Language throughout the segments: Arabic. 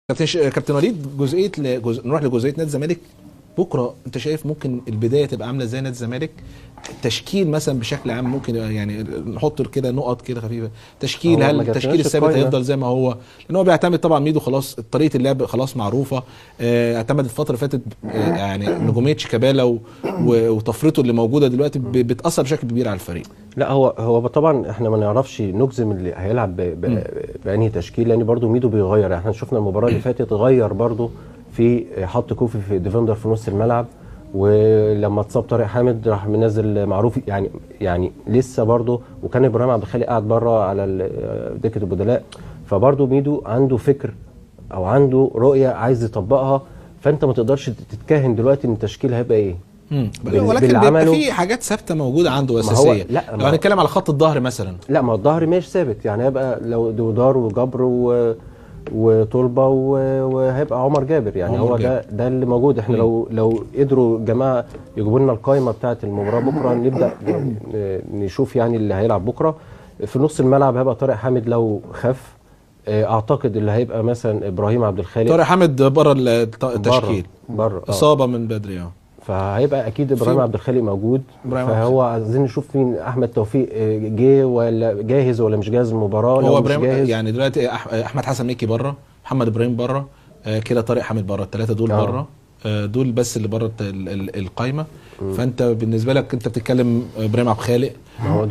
كابتن وليد، نروح لجزئيه نادي الزمالك. بكره انت شايف ممكن البدايه تبقى عامله ازاي نادي الزمالك؟ تشكيل مثلا بشكل عام ممكن يعني نحط كده نقط كده خفيفه. تشكيل، هل التشكيل الثابت هيفضل زي ما هو؟ لان هو بيعتمد طبعا ميدو، خلاص طريقه اللعب خلاص معروفه. اعتمد الفتره اللي فاتت يعني نجوميه شيكابالا وطفرته اللي موجوده دلوقتي بتاثر بشكل كبير على الفريق. لا هو طبعا احنا ما نعرفش نجزم اللي هيلعب بانهي تشكيل، لان برضو ميدو بيغير. احنا شفنا المباراه اللي فاتت غير برضو، في حط كوفي في ديفندر في نص الملعب، ولما اتصاب طارق حامد راح منزل معروف يعني لسه برضو، وكان ابراهيم عبد الخالق قاعد بره على دكه البدلاء. فبرضو ميدو عنده فكر او عنده رؤيه عايز يطبقها، فانت ما تقدرش تتكهن دلوقتي ان التشكيل هيبقى ايه. ولكن بيبقى في حاجات ثابته موجوده عنده اساسيه. لو هنتكلم على خط الظهر مثلا، لا ما الظهر مش ثابت، يعني هيبقى لو دودار وجبر وطلبه وهيبقى عمر جابر، يعني هو ده اللي موجود. احنا لو قدروا جماعه يجيبوا لنا القائمه بتاعه المباراه بكره، نبدا نشوف يعني اللي هيلعب بكره. في نص الملعب هيبقى طارق حامد لو خف، اعتقد اللي هيبقى مثلا ابراهيم عبد الخالق. طارق حامد بره التشكيل، بره اصابه من بدري. فهيبقى اكيد ابراهيم عبد الخالق موجود. فهو عايزين نشوف مين. احمد توفيق جه ولا جاهز ولا مش جاهز المباراه؟ هو ابراهيم يعني دلوقتي احمد حسن مكي بره، محمد ابراهيم بره، كده طارق حامد بره، الثلاثه دول بره. دول بس اللي بره القايمه. فانت بالنسبه لك انت بتتكلم ابراهيم عبد الخالق،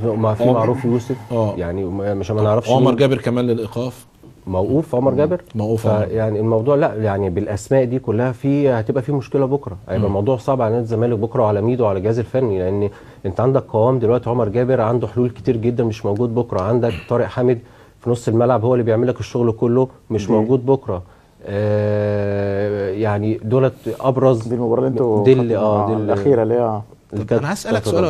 ما في معروف يوسف، يعني مش ما نعرفش. عمر جابر كمان للايقاف موقوف، عمر جابر موقوف. يعني الموضوع لا يعني بالاسماء دي كلها هتبقى في مشكله بكره. هيبقى الموضوع صعب على نادي الزمالك بكره وعلى ميدو وعلى الجهاز الفني، لان انت عندك قوام دلوقتي. عمر جابر عنده حلول كتير جدا مش موجود بكره. عندك طارق حامد في نص الملعب هو اللي بيعمل لك الشغل كله، مش موجود بكره. يعني دولت ابرز. دي المباراه اللي انتوا دي الاخيره اللي هي انا هسالك سؤال